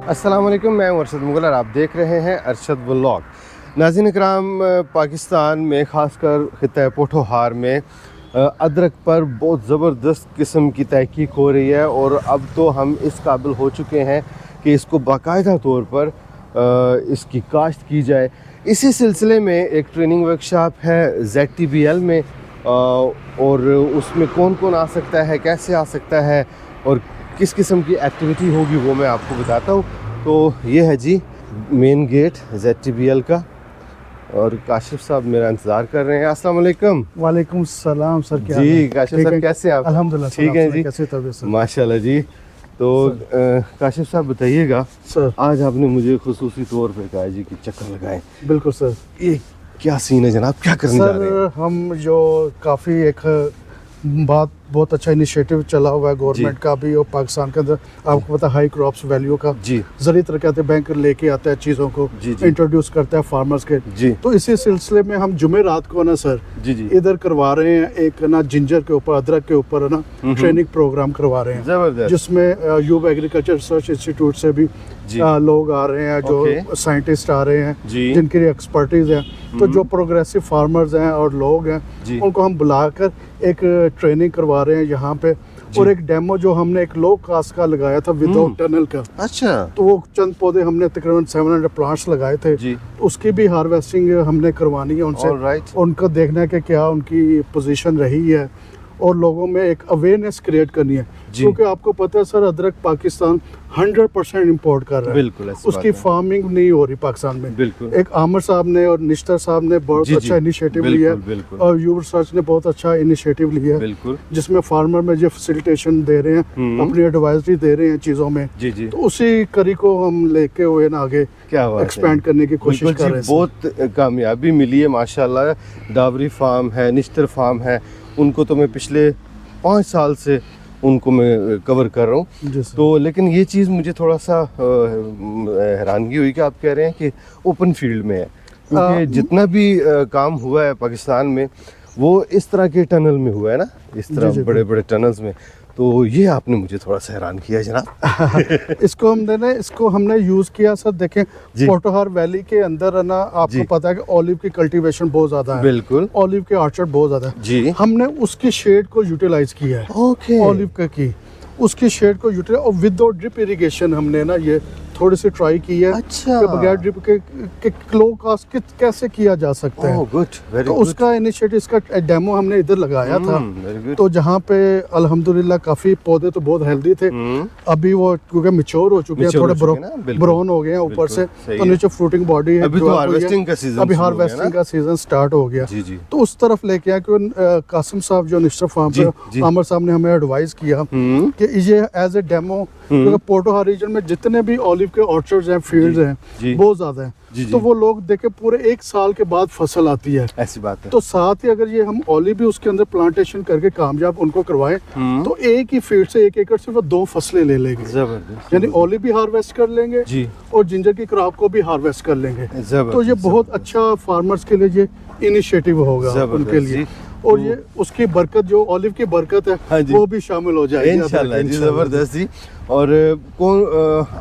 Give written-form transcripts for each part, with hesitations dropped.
अस्सलाम वालेकुम, मैं अरशद मुगल और आप देख रहे हैं अरशद व्लॉग। नाज़रीन इकराम, पाकिस्तान में ख़ासकर ख़िता पोठोहार में अदरक पर बहुत ज़बरदस्त किस्म की तहकीक हो रही है और अब तो हम इस काबिल हो चुके हैं कि इसको बाकायदा तौर पर इसकी काश्त की जाए। इसी सिलसिले में एक ट्रेनिंग वर्कशॉप है ZTBL में और उसमें कौन कौन आ सकता है, कैसे आ सकता है और किस किस्म की एक्टिविटी होगी वो मैं आपको बताता हूँ। तो ये है जी मेन गेट ZTBL का और काशिफ साहब मेरा इंतज़ार कर रहे हैं। अस्सलाम वालेकुम। वालेकुम सलाम सर, क्या जी काशिफ साहब कैसे हैं आप? अल्हम्दुलिल्लाह ठीक है जी, कैसे तबीयत सर? माशाल्लाह जी। तो काशिफ साहब बताइएगा सर, आज आपने मुझे खुसूसी तौर पे कहा जी कि चक्कर लगाएं। बिल्कुल सर। ये क्या सीन है जनाब, क्या करने जा रहे हैं? सर हम जो काफ़ी एक बहुत अच्छा इनिशिएटिव चला हुआ है गवर्नमेंट का भी और पाकिस्तान के अंदर, आपको पता है हाई क्रॉप्स वैल्यू का जी ज़रिए तरक्यात बैंक लेके आता है चीज़ों को, जी जी इंट्रोड्यूस करता है फार्मर्स के। जी तो इसी सिलसिले में हम जुमे रात को ना सर जी जी इधर करवा रहे हैं एक ना जिंजर के ऊपर, अदरक के ऊपर ना ट्रेनिंग प्रोग्राम करवा रहे हैं, ज़बरदस्त जिसमें यूब एग्रीकल्चर रिसर्च इंस्टीट्यूट से भी जी लोग आ रहे हैं, जो साइंटिस्ट आ रहे हैं जी जिनकी एक्सपर्टीज है। तो जो प्रोग्रेसिव फार्मर्स हैं और लोग हैं जी उनको हम बुलाकर एक ट्रेनिंग करवा रहे हैं यहाँ पे, और एक डेमो जो हमने एक लो कास्ट का लगाया था विदाउट टनल का। अच्छा तो वो चंद पौधे हमने तकरीबन 700 प्लांट्स लगाए थे, जी उसकी भी हार्वेस्टिंग हमने करवानी है उनसे। ऑलराइट उनको देखना है कि क्या उनकी पोजीशन रही है और लोगों में एक अवेयरनेस क्रिएट करनी है, जी। क्योंकि आपको पता है सर अदरक पाकिस्तान 100% इंपोर्ट कर रहा है। बिल्कुल ऐसी उसकी बात है। फार्मिंग नहीं हो रही पाकिस्तान में। बिल्कुल एक आमिर साहब ने और निश्तर साहब ने बहुत जी, अच्छा जी, इनिशिएटिव बिल्कुल, लिया बिल्कुल। और यू रिसर्च ने बहुत अच्छा इनिशिएटिव लिया है, बिल्कुल जिसमें फार्मर में जो फैसिलिटेशन दे रहे हैं, अपनी एडवाइजरी दे रहे हैं चीज़ों में। जी जी तो उसी कड़ी को हम लेके हुए ना आगे क्या बात है। एक्सपेंड करने की कोशिश बिल्कुल कर जी, रहे हैं। बहुत कामयाबी मिली है माशाल्लाह। डावरी फार्म है, निश्तर फार्म है, उनको तो मैं पिछले 5 साल से उनको मैं कवर कर रहा हूँ। जी सर। तो लेकिन ये चीज़ मुझे थोड़ा सा हैरानगी हुई कि आप कह रहे हैं कि ओपन फील्ड में है, क्योंकि जितना भी काम हुआ है पाकिस्तान में वो इस तरह के टनल में हुआ है ना, इस जी, तरह जी, बड़े बड़े टनल्स में। तो ये आपने मुझे थोड़ा सा हैरान किया जनाब। इसको हमने यूज किया सर। देखें जी। पोठोहार वैली के अंदर है ना, आपको जी। पता है कि ऑलिव की कल्टीवेशन बहुत ज्यादा है, बिल्कुल ऑलिव के ऑर्चर्ड बहुत ज्यादा है। जी हमने उसकी शेड को यूटिलाइज किया है, ओके ऑलिव की उसकी शेड को यूटिलाइज, और विदाउट ड्रिप इरिगेशन हमने ना ये थोड़ी सी ट्राई की है अच्छा कि बगैर ड्रिप के लो कास्ट कैसे किया जा सकता है। गुड वेरी तो गुड। उसका इनिशिएटिव, इसका डेमो हमने इधर लगाया था। Very good. तो जहाँ पे अल्हम्दुलिल्लाह काफ़ी पौधे तो बहुत हेल्दी थे, अभी वो क्योंकि मैच्योर हो चुके हैं, Mature थोड़े हो चुके हैं ना, बिल्कुल। ब्राउन हो गए हैं ऊपर से, सही तो है। नीचे फ्रूटिंग बॉडी है। अभी तो जो हार्वेस्टिंग का सीजन अभी शुरू हो गया हार्वेस्टिंग ना? का सीजन स्टार्ट हो गया। जी जी तो उस तरफ लेके आए, क्योंकि कासिम साहब जो निश्तर फार्म जी, जी। पे आमिर साहब ने हमें एडवाइस किया कि ये एज ए डेमो, क्योंकि पोठोहार रीजन में जितने भी ऑलिव के ऑर्चर्ड्स हैं, फील्ड्स जी। हैं, बहुत ज्यादा हैं। जी, जी। तो वो लोग देखे पूरे 1 साल के बाद फसल आती है। ऐसी बात है। तो साथ ही अगर ये हम ऑलिव भी उसके अंदर प्लांटेशन करके कामयाब उनको करवाएं, तो एक ही फील्ड से 1 एकड़ से वो 2 फसलें ले लेंगे, जबरदस्त यानी ऑलिव भी हार्वेस्ट कर लेंगे जी और जिंजर की क्रॉप को भी हार्वेस्ट कर लेंगे। जबरदस्त। तो ये बहुत अच्छा फार्मर्स के लिए ये इनिशिएटिव होगा जबरदस्त उनके लिए, जी। और ये उसकी बरकत, जो ऑलिव की बरकत हाँ है, जी। वो भी शामिल हो जाएगी इंशाल्लाह जी, इंशाल्लाह। जबरदस्त जी। और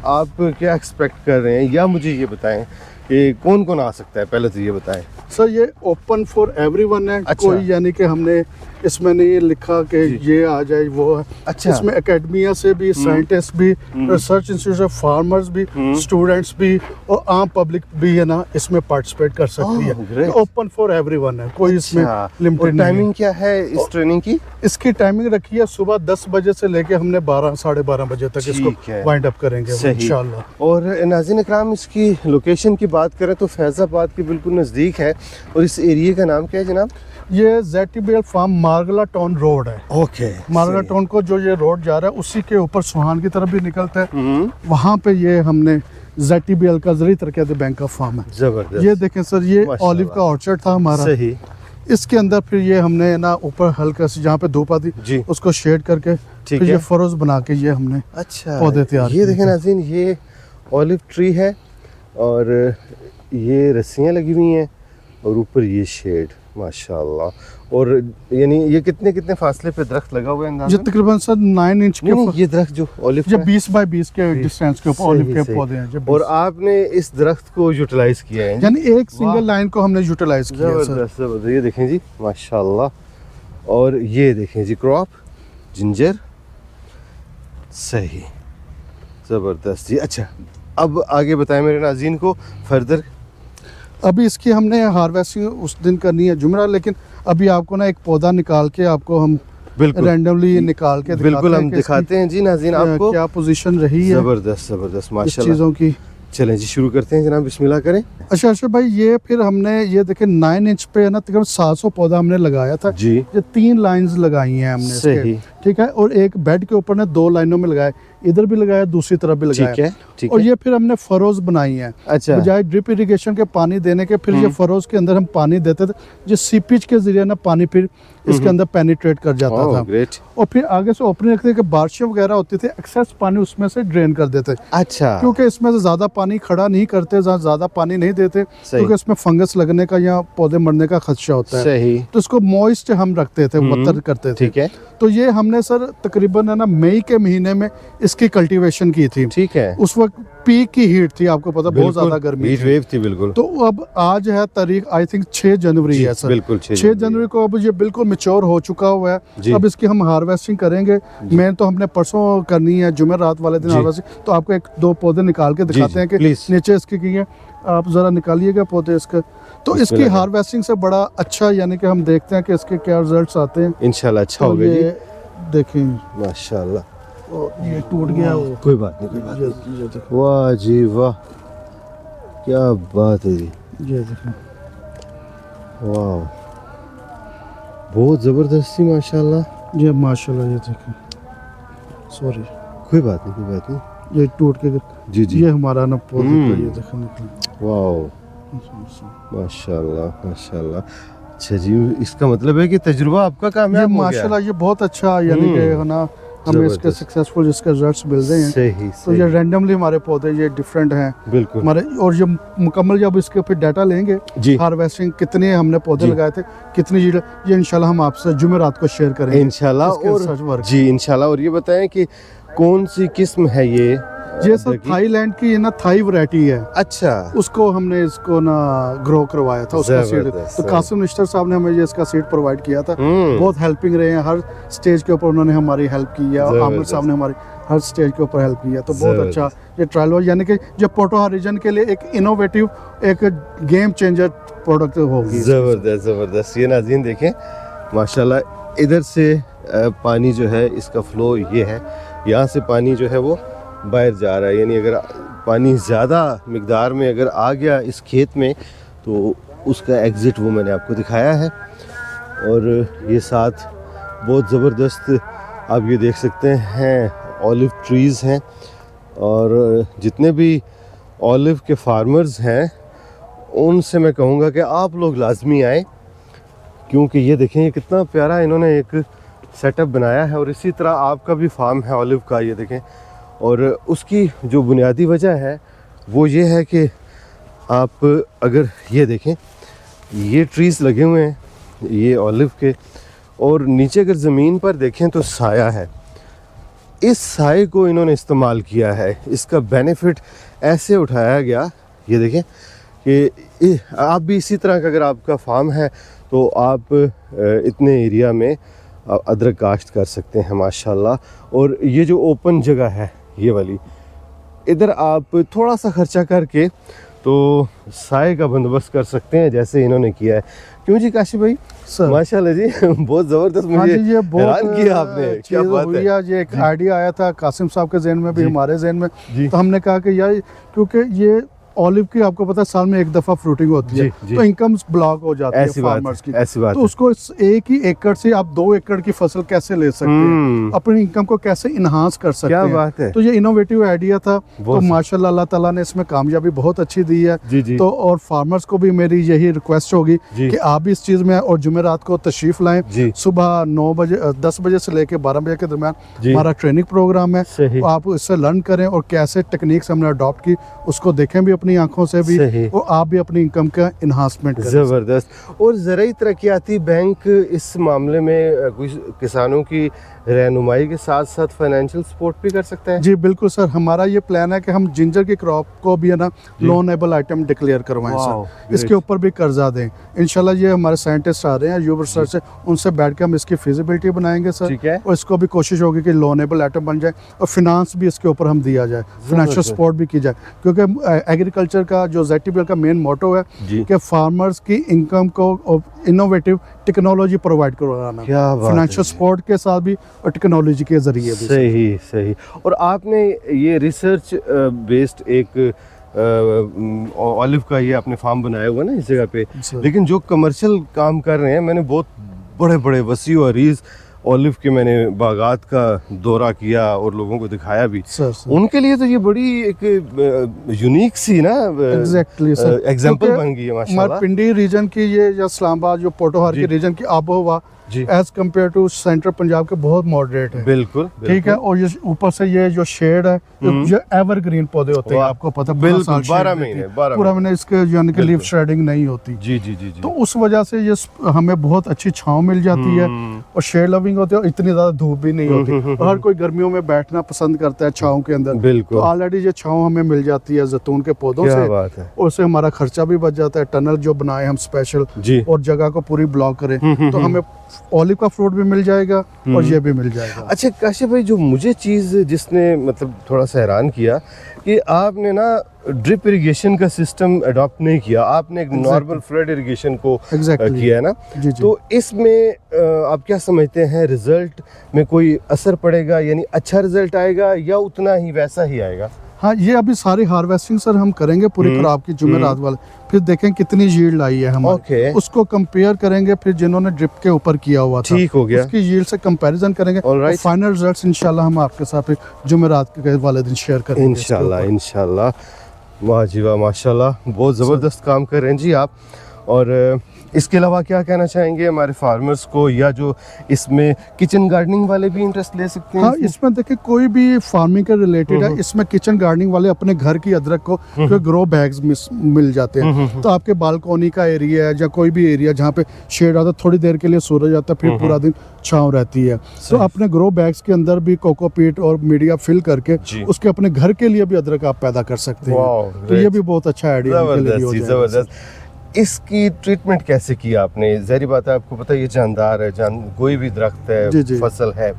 आप क्या एक्सपेक्ट कर रहे हैं, या मुझे ये बताएं कि कौन कौन आ सकता है, पहले तो ये बताएं। सर ये ओपन फॉर एवरीवन है। अच्छा। कोई यानी कि हमने इसमें नहीं लिखा कि जी। ये आ जाए वो है। अच्छा। इसमें एकेडमिया से भी, साइंटिस्ट भी, रिसर्च इंस्टीट्यूट से फार्मर्स भी, स्टूडेंट्स भी और आम पब्लिक भी है ना, इसमें पार्टिसिपेट कर सकती Oh, great. है। ओपन फॉर एवरीवन है, कोई इसमें लिमिटेड नहीं है। टाइमिंग क्या है इस ट्रेनिंग की? इसकी टाइमिंग रखी है सुबह 10 बजे से लेके हमने 12 साढ़े 12 बजे तक ठीक इसको है। वाइंड अप करेंगे सही। इंशाल्लाह। और नाज़रीन इकराम, इसकी लोकेशन की बात करें तो फैज़ाबाद के बिल्कुल नज़दीक है। और इस एरिया का नाम क्या है जनाब? ये ZTBL farm Margalla town road है। ओके मारगला टाउन को जो ये रोड जा रहा है उसी के ऊपर सुहान की तरफ भी निकलता है, वहाँ पे ये हमने ZTBL का ज़रिए तरक्यात बैंक का फार्म है। जबरदस्त। ये देखें सर, ये माशाल्लाह। ऑलिव का ऑर्चर्ड था हमारा। सही इसके अंदर फिर ये हमने ना ऊपर हल्का से जहाँ पे धूप आती जी। उसको शेड करके ठीक फिर है। ये फरोज बना के ये हमने अच्छा पौधे तैयार ये किए देखें थे। नाज़रीन, ये ऑलिव ट्री है और ये रस्सियाँ लगी हुई हैं और ऊपर ये शेड, माशाल्लाह। और यानी ये कितने कितने फासले पे दरख्त लगा हुआ है ये अंदाज़ा? तकरीबन सर 9 इंच नहीं, के ये दरख्त जो ऑलिव ये का है? 20 बाय 20 के डिस्टेंस के ऊपर ऑलिव के सही, पौधे हैं। जो और 20 आपने इस दरख्त को यूटिलाइज किया है? यानी एक वाह। सिंगल लाइन को हमने यूटिलाइज किया है सर। जबरदस्त जबरदस्त, ये देखें जी माशाल्लाह। और ये देखें जी क्रॉप जिंजर, सही, ज़बरदस्त जी। अच्छा, अब आगे बताएं मेरे नाज़रीन को फर्दर। अभी इसकी हमने हार्वेस्टिंग उस दिन करनी है जुमेरात, लेकिन अभी आपको ना एक पौधा निकाल के आपको हम बिल्कुल रैंडमली निकाल के बिल्कुल हम कि दिखाते हैं जी नाज़रीन इसकी, आपको। क्या पोजीशन रही है ज़बरदस्त ज़बरदस्त इस माशाल्लाह। चीज़ों की। चलें जी शुरू करते हैं जनाब, बिस्मिल्लाह करें अच्छा अच्छा भाई, ये फिर हमने ये देखे 9 इंच पे है ना तकरीबन 700 पौधा हमने लगाया था। जी। ये 3 लाइंस लगाई हैं हमने इसके, सही, ठीक है। और एक बेड के ऊपर ने 2 लाइनों में लगाया, इधर भी लगाया, दूसरी तरफ भी लगाया। ठीक है ठीक और है। ये फिर हमने फरोज बनाई हैं। अच्छा, बजाय ड्रिप इरिगेशन के पानी देने के, फिर ये फरोज के अंदर हम पानी देते थे, जो सीपेज के जरिए ना पानी फिर इसके अंदर पेनिट्रेट कर जाता था। ग्रेट। और फिर आगे से ओपनिंग रखते कि बारिशें वगैरह होती थी, एक्सेस पानी उसमें से ड्रेन कर देते, अच्छा, क्योंकि इसमें से ज़्यादा पानी खड़ा नहीं करते, ज़्यादा पानी नहीं देते, क्योंकि इसमें फंगस लगने का या पौधे मरने का खदशा होता है। सही, तो इसको मॉइस्ट हम रखते थे, वतर करते थे। ठीक है तो ये हमने सर तकरीबन है ना मई के महीने में इसकी कल्टीवेशन की थी। ठीक है। उस वक्त पीक की हीट थी, आपको पता, बहुत ज़्यादा गर्मी हीट थी। वेव थी बिल्कुल। तो अब आज है तारीख आई थिंक 6 जनवरी जी, है सर। बिल्कुल 6 जनवरी को अब ये बिल्कुल मैच्योर हो चुका हुआ जी। है। अब इसकी हम हार्वेस्टिंग करेंगे। मेन तो हमने परसों करनी है, जुमेरात वाले दिन जी। हार्वेस्टिंग। तो आपको 1-2 पौधे निकाल के दिखाते हैं कि प्लीज। नीचे इसकी की है। आप ज़रा निकालिएगा पौधे इसके। तो इसकी बिस्मिल्लाह। हार्वेस्टिंग से बड़ा अच्छा, यानी कि हम देखते हैं कि इसके क्या रिजल्ट्स आते हैं। इंशाल्लाह अच्छा तो होगा जी, ये देखें, माशाल्लाह। और ये टूट गया वो। कोई बात नहीं, कोई बात ये नहीं। देखें, वाह जी वाह, क्या बात है जी, ये देखें। वाह, बहुत ज़बरदस्ती माशाल्लाह। ये माशाल्लाह, ये देखें, सॉरी, कोई बात नहीं, कोई बात नहीं। ये टूट के जी जी, ये हमारा ना पौधे का, हम्म। ये देखें निकला। वाह, माशाल्लाह माशाल्लाह। अच्छा जी, इसका मतलब है कि तजुर्बा आपका ये कामयाब हो गया। माशाल्लाह ये बहुत अच्छा, यानी कि है ना हमें इसके जबरदस्त। सक्सेसफुल जिसके रिजल्ट्स मिल रहे हैं। सही तो ये सही, रैंडमली हमारे पौधे ये डिफरेंट हैं बिल्कुल हमारे। और ये मुकम्मल जब इसके फिर डाटा लेंगे, जी, हार्वेस्टिंग कितने हमने पौधे जी। लगाए थे, कितनी ये इंशाल्लाह हम आपसे जुमेरात को शेयर करेंगे इंशाल्लाह। इसके और research work। जी इंशाल्लाह। और ये बताएं कि कौन सी किस्म है ये? ये सर अदरक की? थाईलैंड की ना थाई वैरायटी है। अच्छा, उसको हमने इसको ना ग्रो करवाया था, उसका सीड। जबरदस्त, तो कासिम मिनिस्टर साहब ने हमें ये इसका सीड प्रोवाइड किया था। हम्म, बहुत हेल्पिंग रहे हैं, हर स्टेज के ऊपर उन्होंने हमारी हेल्प की है। और आमिर जबरदस्त। साहब ने हमारी हर स्टेज के ऊपर हेल्प की है। तो बहुत जबरदस्त। अच्छा ये ट्रायल हुआ, यानी कि जो पोटोहा रीजन के लिए एक इनोवेटिव, एक गेम चेंजर प्रोडक्ट होगी। ज़बरदस्त ज़बरदस्त। ये नाज़रीन देखें माशाल्लाह, इधर से पानी जो है इसका फ्लो ये है, यहाँ से पानी जो है वो बाहर जा रहा है। यानी अगर पानी ज़्यादा मकदार में अगर आ गया इस खेत में तो उसका एग्ज़िट वो मैंने आपको दिखाया है। और ये साथ बहुत ज़बरदस्त आप ये देख सकते हैं ऑलिव ट्रीज़ हैं। और जितने भी ऑलिव के फार्मर्स हैं उनसे मैं कहूँगा कि आप लोग लाजमी आएँ, क्योंकि ये देखें ये कितना प्यारा इन्होंने एक सेटअप बनाया है। और इसी तरह आपका भी फार्म है ऑलिव का, ये देखें। और उसकी जो बुनियादी वजह है वो ये है कि आप अगर ये देखें, ये ट्रीज़ लगे हुए हैं ये ऑलिव के, और नीचे अगर ज़मीन पर देखें तो साया है। इस साए को इन्होंने इस्तेमाल किया है, इसका बेनिफिट ऐसे उठाया गया। ये देखें कि आप भी इसी तरह का अगर आपका फार्म है तो आप इतने एरिया में अदरक काश्त कर सकते हैं माशाल्लाह। और ये जो ओपन जगह है ये वाली, इधर आप थोड़ा सा खर्चा करके तो साए का बंदोबस्त कर सकते हैं जैसे इन्होंने किया है। क्यों जी काशी भाई? सर माशाल्लाह जी बहुत ज़बरदस्त, हाँ मुझे जी, ये बहुत हैरान किया आपने, क्या चीज़ बात हुई है। है। ये एक आइडिया आया था कासिम साहब के जहन में भी, जी। हमारे जहन में। जी। तो हमने कहा कि यार, क्योंकि ये ऑलिव की आपको पता है साल में एक दफ़ा फ्रूटिंग होती है, जी, जी। तो इनकम ब्लॉक हो जाती है ऐसी बात फार्मर्स की। है, ऐसी बात तो है। उसको इस एक ही एकड़ से आप 2 एकड़ की फसल कैसे ले सकते हैं, अपनी इनकम को कैसे इन्हांस कर सकते क्या हैं। बात है। तो ये इनोवेटिव आइडिया था। तो बहुत- माशाल्लाह अल्लाह ताला ने इसमें कामयाबी बहुत अच्छी दी है। जी जी तो और फार्मर्स को भी मेरी यही रिक्वेस्ट होगी जी। कि आप भी इस चीज़ में और जुमेरात को तशरीफ़ लाएं। जी। सुबह 9 बजे 10 बजे से लेकर 12 बजे के दरमियान जी। हमारा ट्रेनिंग प्रोग्राम है। सही। तो आप इससे लर्न करें और कैसे टेक्निक्स हमने अडॉप्ट की उसको देखें भी अपनी आंखों से भी सही। और आप भी अपनी इनकम का इन्हांसमेंट करें। ज़बरदस्त। और ज़राई तरक्याती बैंक इस मामले में कुछ किसानों की रहनुमाई के साथ साथ फाइनेंशियल सपोर्ट भी कर सकता है? जी बिल्कुल सर, हमारा ये प्लान है कि हम जिंजर की क्रॉप को भी है ना लोनेबल आइटम डिक्लेयर करवाएं वाओ, सर, इसके ऊपर भी कर्जा दें इंशाल्लाह। ये हमारे साइंटिस्ट आ रहे हैं यूबर सर से, उनसे बैठ के हम इसकी फिजिबिलिटी बनाएंगे सर, ठीक है। और इसको भी कोशिश होगी कि लोनेबल आइटम बन जाए और फिनांस भी इसके ऊपर हम दिया जाए, फाइनेंशियल सपोर्ट भी की जाए, क्योंकि एग्रीकल्चर का जो ZTPL का मेन मोटो है जी। कि फार्मर्स की इनकम को इनोवेटिव टेक्नोलॉजी प्रोवाइड करवाना, क्या बात है। फाइनेंशियल सपोर्ट के साथ भी और टेक्नोलॉजी के जरिए भी। सही सही। और आपने ये रिसर्च बेस्ड एक ऑलिव का ये आपने फार्म बनाया हुआ ना इस जगह पे, सर। लेकिन जो कमर्शियल काम कर रहे हैं, मैंने बहुत बड़े बड़े वसी और अरीज ऑलिव के मैंने बागात का दौरा किया और लोगों को दिखाया भी, सर उनके लिए तो ये बड़ी एक यूनिक सी ना एग्जैक्टली सर एग्जांपल बन गई है माशाल्लाह। पिंडी रीजन की ये या इस्लामाबाद जो पोटोहार के रीजन की आबोहवा जी। As compare to central Punjab के बहुत मॉडरेट है। बिल्कुल ठीक है, और ये ऊपर से ये जो शेड है, ये एवरग्रीन पौधे होते हैं, वाह। आपको पता है, बिल्कुल, 12 महीने, पूरा महीने इसके यानी कि लीफ शेडिंग नहीं होती। जी जी जी जी। तो उस वजह से ये हमें बहुत अच्छी छांव मिल जाती है और शेड लविंग होती है और इतनी ज्यादा धूप भी नहीं होती, और हर कोई गर्मियों में बैठना पसंद करता है छांव के अंदर। बिल्कुल। तो ऑलरेडी ये छांव हमें मिल जाती है जैतून के पौधों क्या से, बात है। और उससे हमारा खर्चा भी बच जाता है। टनल जो बनाए हम स्पेशल जी। और जगह को पूरी ब्लॉक करें तो हमें ऑलिव का फ्रूट भी मिल जाएगा और ये भी मिल जाएगा। अच्छा काशिफ भाई, जो मुझे चीज़ जिसने मतलब थोड़ा सा हैरान किया कि आपने ना ड्रिप इरिगेशन का सिस्टम अडॉप्ट नहीं किया, आपने एक नॉर्मल फ्लड इरिगेशन को किया है ना। जी। तो इसमें आप क्या समझते हैं, रिजल्ट में कोई असर पड़ेगा, यानी अच्छा रिजल्ट आएगा या उतना ही वैसा ही आएगा? हाँ, ये अभी सारी हार्वेस्टिंग सर हम करेंगे पूरी क्रॉप की जुमेरात वाले, फिर देखें कितनी यील्ड आई है हमारी। ओके। उसको कंपेयर करेंगे फिर जिन्होंने ड्रिप के ऊपर किया हुआ था, ठीक हो गया। उसकी यील्ड से कंपैरिजन करेंगे और फाइनल रिजल्ट्स इंशाल्लाह हम आपके साथ फिर जुमेरात के वाले दिन शेयर करेंगे इंशाल्लाह इंशाल्लाह। वाह जी वाह, माशाल्लाह, बहुत ज़बरदस्त काम कर रहे हैं जी आप। और इसके अलावा क्या कहना चाहेंगे हमारे फार्मर्स को, या जो इसमें किचन गार्डनिंग वाले भी इंटरेस्ट ले सकते हैं? हाँ, इसमें देखिए कोई भी फार्मिंग के रिलेटेड है, इसमें किचन गार्डनिंग वाले अपने घर की अदरक को ग्रो बैग्स मिल जाते हैं। तो आपके बालकोनी का एरिया है या कोई भी एरिया जहाँ पे शेड आता है, थोड़ी देर के लिए सूरज आता है, फिर पूरा दिन छांव रहती है, तो अपने ग्रो बैग्स के अंदर भी कोकोपीट और मीडिया फिल करके उसके अपने घर के लिए भी अदरक आप पैदा कर सकते हैं। तो ये भी बहुत अच्छा आइडिया जबरदस्त। इसकी ट्रीटमेंट कैसे किया आपने? ज़ाहिर बात है, आपको पता है ये जानदार है, कोई भी दरख्त है, फसल है,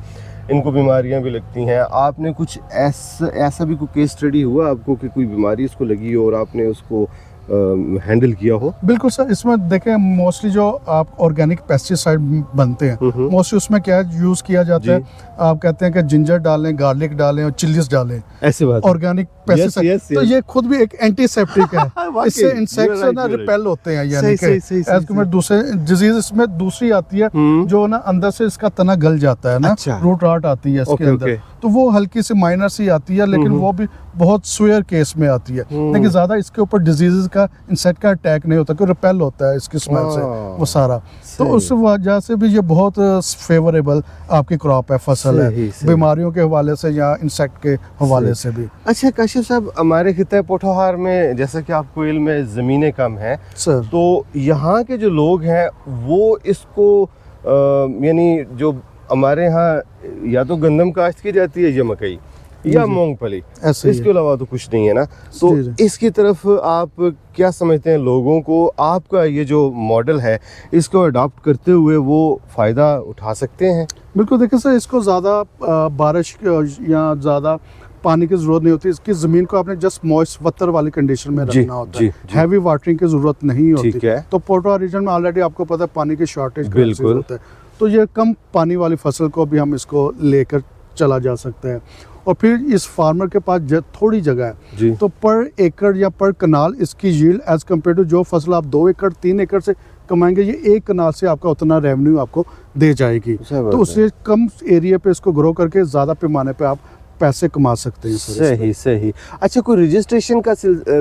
इनको बीमारियां भी लगती हैं। आपने कुछ ऐसा भी कोई केस स्टडी हुआ आपको कि कोई बीमारी इसको लगी और आपने उसको हैंडल किया हो? बिल्कुल सर, इसमें देखें मोस्टली जो आप ऑर्गेनिक पेस्टिसाइड बनते हैं, मोस्टली उसमें क्या यूज किया जाता है, आप कहते हैं कि जिंजर डालें, गार्लिक डालें और चिल्लीज डालें, ऐसे बात ऑर्गेनिक पेस्टिसाइड। तो ये खुद भी एक एंटीसेप्टिक है, इससे इंसेक्ट्स ना रिपेल होते हैं, यानी कि दूसरे डिजीज इसमें दूसरी आती है जो ना अंदर से इसका तना गल जाता है ना, रूट राट आती है इसके अंदर, तो वो हल्की सी माइनर सी आती है, लेकिन वो भी बहुत स्वेयर केस में आती है, लेकिन ज्यादा इसके ऊपर डिजीजेस का इंसेक्ट का अटैक नहीं होता, क्योंकि रिपेल होता है इसकी स्मेल से वो सारा। तो उस वजह से भी ये बहुत फेवरेबल आपकी क्रॉप है, फसल है, बीमारियों के हवाले से या इंसेक्ट के हवाले से भी। अच्छा काशिफ साहब, हमारे खिता पोठोहार में जैसा कि आपको इल्म है ज़मीनें कम हैं सर, तो यहाँ के जो लोग हैं वो इसको यानी जो हमारे यहाँ या तो गंदम काश्त की जाती है या मकई या मूंगफली, इसके अलावा तो कुछ नहीं है ना। तो इसकी तरफ आप क्या समझते हैं, लोगों को आपका ये जो मॉडल है इसको अडॉप्ट करते हुए वो फ़ायदा उठा सकते हैं? बिल्कुल, देखिए सर, इसको ज़्यादा बारिश या ज़्यादा पानी की ज़रूरत नहीं होती, इसकी ज़मीन को आपने जस्ट मॉइस्ट वत्तर वाली कंडीशन में रखना होता है, हैवी वाटरिंग की ज़रूरत नहीं होती। तो पोटोहार रीजन में ऑलरेडी आपको पता है पानी की शॉर्टेज बिल्कुल होता है, तो ये कम पानी वाली फसल को भी हम इसको लेकर चला जा सकता है। और फिर इस फार्मर के पास थोड़ी जगह है, तो पर एकड़ या पर कनाल इसकी यील्ड एज कम्पेयर टू जो फसल आप 2 एकड़ 3 एकड़ से कमाएंगे, ये एक कनाल से आपका उतना रेवेन्यू आपको दे जाएगी। तो उससे कम एरिया पे इसको ग्रो करके ज़्यादा पैमाने पे आप पैसे कमा सकते हैं। सही सही। अच्छा, कोई रजिस्ट्रेशन का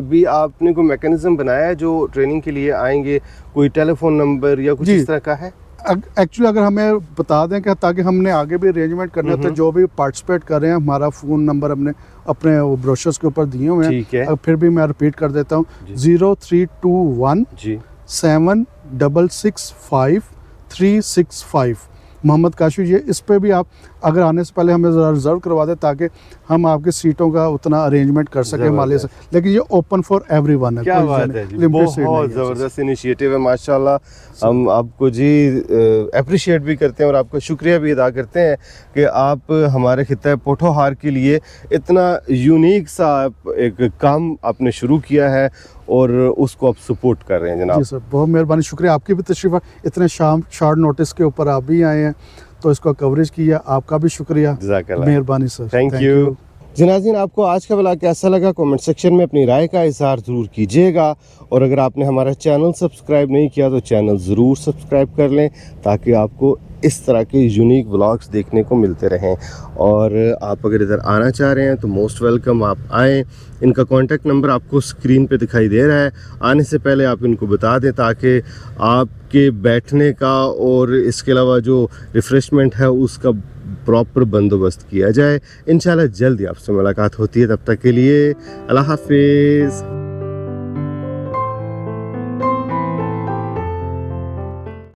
भी आपने कोई मैकेनिज्म बनाया है जो ट्रेनिंग के लिए आएंगे, कोई टेलीफोन नंबर या कुछ इस तरह का है? एक्चुअली अगर हमें बता दें कि ताकि हमने आगे भी अरेंजमेंट करने होते हैं, जो भी पार्टिसिपेट कर रहे हैं, हमारा फ़ोन नंबर हमने अपने ब्रोशर्स के ऊपर दिए हुए हैं। ठीक है। फिर भी मैं रिपीट कर देता हूँ, 0321 जी 7665 मोहम्मद काशिफ। ये इस पे भी आप अगर आने से पहले हमें ज़रा रिजर्व करवा दें ताकि हम आपकी सीटों का उतना अरेंजमेंट कर सकें हिमालय से। लेकिन ये ओपन फॉर एवरीवन है। क्या बात है जी, बहुत ज़बरदस्त इनिशिएटिव है माशाल्लाह। हम आपको जी अप्रिशिएट भी करते हैं और आपका शुक्रिया भी अदा करते हैं कि आप हमारे खित्ता पोठोहार के लिए इतना यूनिक सा एक काम आपने शुरू किया है और उसको आप सपोर्ट कर रहे हैं जनाब। जी सर, बहुत मेहरबानी, शुक्रिया। आपकी भी तशरीफ़, इतने शॉर्ट नोटिस के ऊपर आप भी आए हैं तो इसको कवरेज किया, आपका भी शुक्रिया, मेहरबानी सर। Thank you. जनाज़रीन, आपको आज का व्लॉग कैसा लगा कमेंट सेक्शन में अपनी राय का इज़हार ज़रूर कीजिएगा, और अगर आपने हमारा चैनल सब्सक्राइब नहीं किया तो चैनल ज़रूर सब्सक्राइब कर लें ताकि आपको इस तरह के यूनिक व्लॉग्स देखने को मिलते रहें। और आप अगर इधर आना चाह रहे हैं तो मोस्ट वेलकम, आप आएँ। इनका कॉन्टैक्ट नंबर आपको स्क्रीन पे दिखाई दे रहा है। आने से पहले आप इनको बता दें ताकि आपके बैठने का और इसके अलावा जो रिफ़्रेशमेंट है उसका प्रॉपर बंदोबस्त किया जाए। इंशाल्लाह जल्दी आपसे मुलाकात होती है, तब तक के लिए अल्लाह हाफिज़।